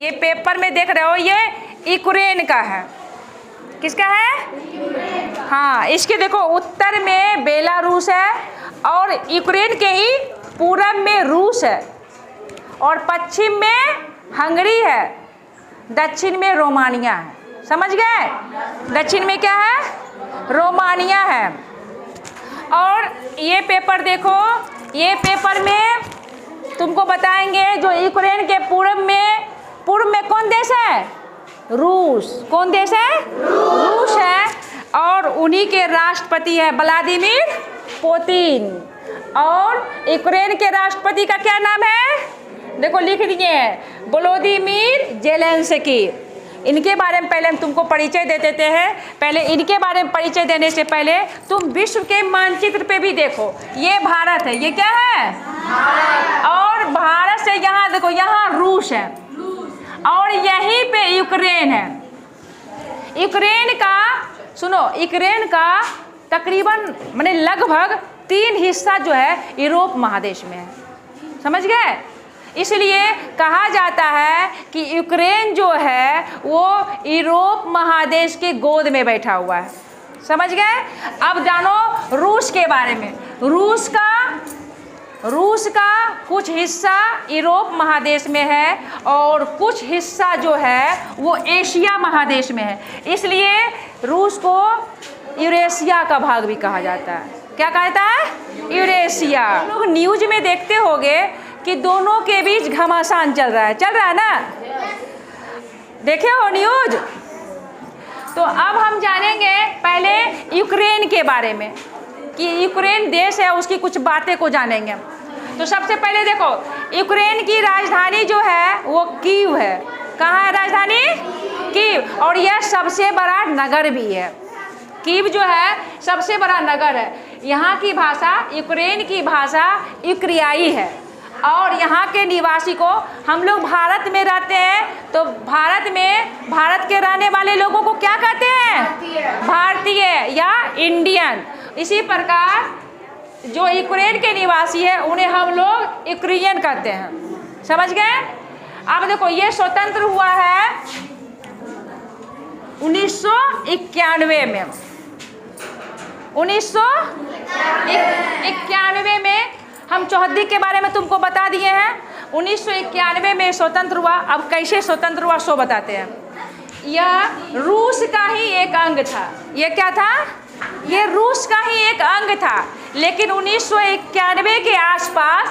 ये पेपर में देख रहे हो, ये यूक्रेन का है। किसका है? हाँ, इसके देखो उत्तर में बेलारूस है और यूक्रेन के ही पूरब में रूस है और पश्चिम में हंगरी है, दक्षिण में रोमानिया है। समझ गए? दक्षिण में क्या है? रोमानिया है। और ये पेपर देखो, ये पेपर में तुमको बताएंगे जो यूक्रेन के पूर्व में कौन देश है? रूस। कौन देश है? रूस है। और उन्हीं के राष्ट्रपति है व्लादिमीर पुतिन। और यूक्रेन के राष्ट्रपति का क्या नाम है? देखो लिख दिए हैं, व्लादिमीर ज़ेलेंस्की। इनके बारे में पहले हम तुमको परिचय दे देते हैं। पहले इनके बारे में परिचय देने से पहले तुम विश्व के मानचित्र पे भी देखो। ये भारत है, ये क्या है? और भारत से यहाँ देखो, यहाँ रूस है और यहीं पे यूक्रेन है। यूक्रेन का सुनो, यूक्रेन का तकरीबन माने लगभग 3 हिस्सा जो है यूरोप महादेश में है। समझ गए? इसलिए कहा जाता है कि यूक्रेन जो है वो यूरोप महादेश के गोद में बैठा हुआ है। समझ गए? अब जानो रूस के बारे में। रूस का कुछ हिस्सा यूरोप महादेश में है और कुछ हिस्सा जो है वो एशिया महादेश में है। इसलिए रूस को यूरेशिया का भाग भी कहा जाता है। क्या कहता है? यूरेशिया। लोग न्यूज में देखते होंगे कि दोनों के बीच घमासान चल रहा है ना? देखे हो न्यूज? तो अब हम जानेंगे पहले यूक्रेन के बारे में कि यूक्रेन देश है, उसकी कुछ बातें को जानेंगे। तो सबसे पहले देखो, यूक्रेन की राजधानी जो है वो कीव है। कहाँ है राजधानी? कीव। और यह सबसे बड़ा नगर भी है। कीव जो है सबसे बड़ा नगर है। यहाँ की भाषा, यूक्रेन की भाषा यूक्रियाई है। और यहाँ के निवासी को, हम लोग भारत में रहते हैं तो भारत के रहने वाले लोगों को क्या कहते हैं? भारतीय या इंडियन। इसी प्रकार जो यूक्रेन के निवासी है उन्हें हम लोग यूक्रेनियन कहते हैं। समझ गए? अब देखो, ये स्वतंत्र हुआ है 1991 में। 1991 में हम चौहद्दी के बारे में तुमको बता दिए हैं। 1991 में स्वतंत्र हुआ। अब कैसे स्वतंत्र हुआ सो बताते हैं। यह रूस का ही एक अंग था। यह क्या था? ये रूस का ही एक अंग था। लेकिन 1991 के आसपास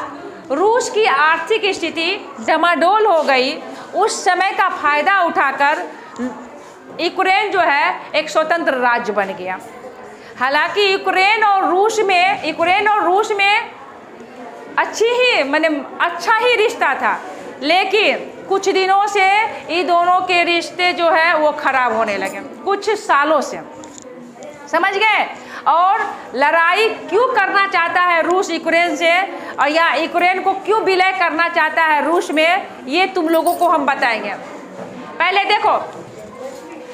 रूस की आर्थिक स्थिति डमाडोल हो गई। उस समय का फायदा उठाकर यूक्रेन जो है एक स्वतंत्र राज्य बन गया। हालांकि यूक्रेन और रूस में अच्छा ही रिश्ता था, लेकिन कुछ दिनों से इन दोनों के रिश्ते जो है वो खराब होने लगे, कुछ सालों से। समझ गए? और लड़ाई क्यों करना चाहता है रूस यूक्रेन से, और या यूक्रेन को क्यों विलय करना चाहता है रूस में, ये तुम लोगों को हम बताएंगे। पहले देखो,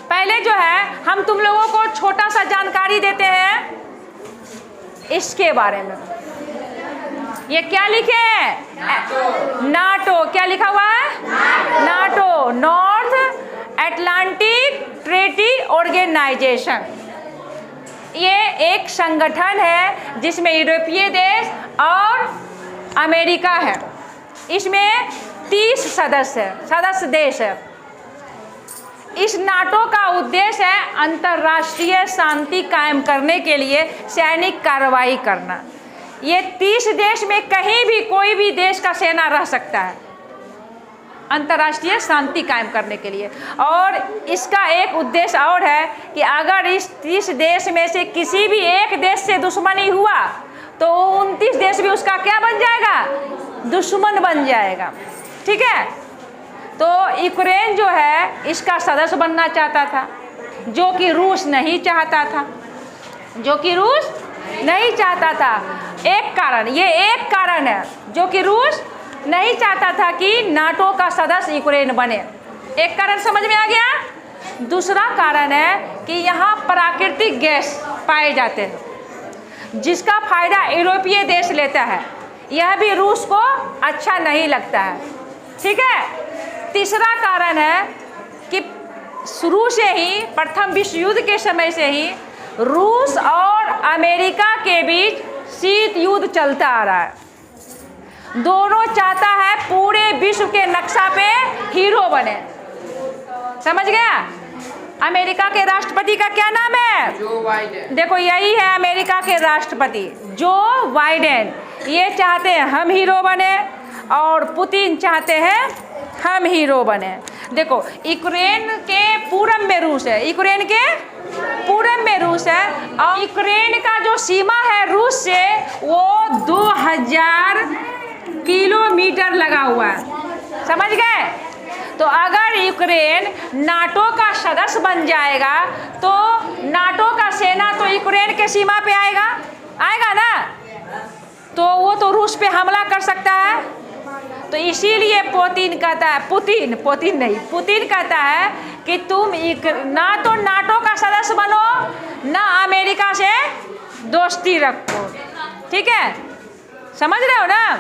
पहले जो है हम तुम लोगों को छोटा सा जानकारी देते हैं इसके बारे में। ये क्या लिखे हैं? नाटो। क्या लिखा हुआ है? NATO, North Atlantic Treaty Organization. ये एक संगठन है जिसमें यूरोपीय देश और अमेरिका है। इसमें 30 सदस्य देश है। इस नाटो का उद्देश्य है अंतर्राष्ट्रीय शांति कायम करने के लिए सैनिक कार्रवाई करना। ये 30 देश में कहीं भी कोई भी देश का सेना रह सकता है अंतर्राष्ट्रीय शांति कायम करने के लिए। और इसका एक उद्देश्य और है कि अगर इस 30 देश में से किसी भी एक देश से दुश्मनी हुआ तो 29 देश भी उसका क्या बन जाएगा? दुश्मन बन जाएगा। ठीक है? तो यूक्रेन जो है इसका सदस्य बनना चाहता था, जो कि रूस नहीं चाहता था। एक कारण है जो कि रूस नहीं चाहता था कि नाटो का सदस्य यूक्रेन बने। एक कारण समझ में आ गया। दूसरा कारण है कि यहाँ प्राकृतिक गैस पाए जाते हैं जिसका फायदा यूरोपीय देश लेता है। यह भी रूस को अच्छा नहीं लगता है। ठीक है? तीसरा कारण है कि शुरू से ही, प्रथम विश्व युद्ध के समय से ही रूस और अमेरिका के बीच शीत युद्ध चलता आ रहा है। दोनों चाहता है पूरे विश्व के नक्शा पे हीरो बने। समझ गया? अमेरिका के राष्ट्रपति का क्या नाम है? Joe Biden. देखो यही है अमेरिका के राष्ट्रपति जो बाइडेन। ये चाहते हैं हम हीरो बने और पुतिन चाहते हैं हम हीरो बने। देखो यूक्रेन के पूरब में रूस है, यूक्रेन के पूरब में रूस है और यूक्रेन का जो सीमा है रूस से वो 2000 किलोमीटर लगा हुआ है। समझ गए? तो अगर यूक्रेन नाटो का सदस्य बन जाएगा तो नाटो का सेना तो यूक्रेन के सीमा पे आएगा ना, तो वो तो रूस पे हमला कर सकता है। तो इसीलिए पुतिन कहता है, पुतिन कहता है कि तुम ना तो नाटो का सदस्य बनो ना अमेरिका से दोस्ती रखो। ठीक है, समझ रहे हो ना?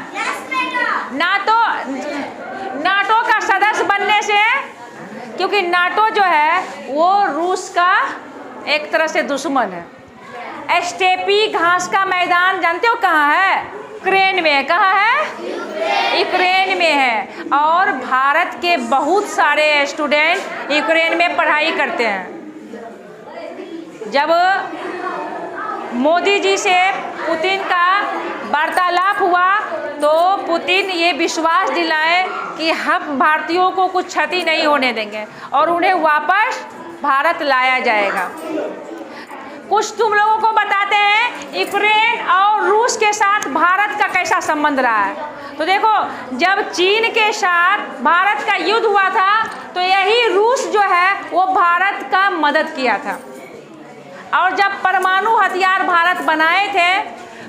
नाटो का सदस्य बनने से, क्योंकि नाटो जो है वो रूस का एक तरह से दुश्मन है। स्टेपी घास का मैदान जानते हो कहाँ है? यूक्रेन में है। कहाँ है? यूक्रेन में है। और भारत के बहुत सारे स्टूडेंट यूक्रेन में पढ़ाई करते हैं। जब मोदी जी से पुतिन का वार्तालाप हुआ तो पुतिन ये विश्वास दिलाए कि हम भारतीयों को कुछ क्षति नहीं होने देंगे और उन्हें वापस भारत लाया जाएगा। कुछ तुम लोगों को बताते हैं यूक्रेन और रूस के साथ भारत का कैसा संबंध रहा है। तो देखो जब चीन के साथ भारत का युद्ध हुआ था तो यही रूस जो है वो भारत का मदद किया था। और जब परमाणु हथियार भारत बनाए थे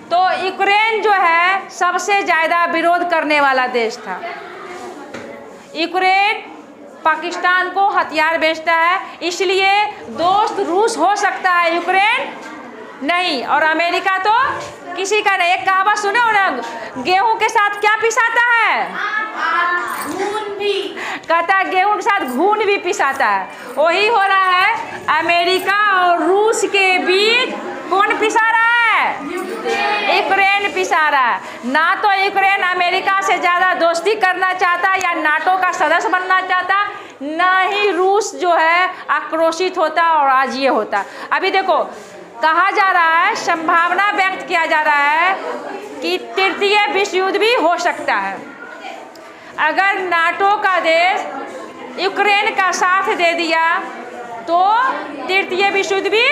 तो यूक्रेन जो है सबसे ज़्यादा विरोध करने वाला देश था। यूक्रेन पाकिस्तान को हथियार बेचता है, इसलिए दोस्त रूस हो सकता है, यूक्रेन नहीं। और अमेरिका तो किसी का नहीं। एक कहावत सुने हो ना, गेहूं के साथ क्या पिसाता है? घून भी। कहता है गेहूं के साथ घून भी पिसाता है। वही हो रहा है अमेरिका और रूस के बीच। कौन पिसा रहा है? यूक्रेन पिसा रहा है। ना तो यूक्रेन अमेरिका से ज़्यादा दोस्ती करना चाहता या नाटो का सदस्य बनना चाहता, ना ही रूस जो है आक्रोशित होता और आज ये होता। अभी देखो कहा जा रहा है, संभावना व्यक्त किया जा रहा है कि तृतीय विश्व युद्ध भी हो सकता है। अगर नाटो का देश यूक्रेन का साथ दे दिया तो तृतीय विश्व युद्ध भी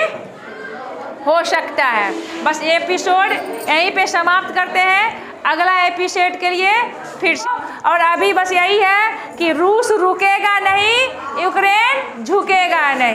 हो सकता है। बस एपिसोड यहीं पे समाप्त करते हैं। अगला एपिसोड के लिए फिर से, और अभी बस यही है कि रूस रुकेगा नहीं, यूक्रेन झुकेगा नहीं।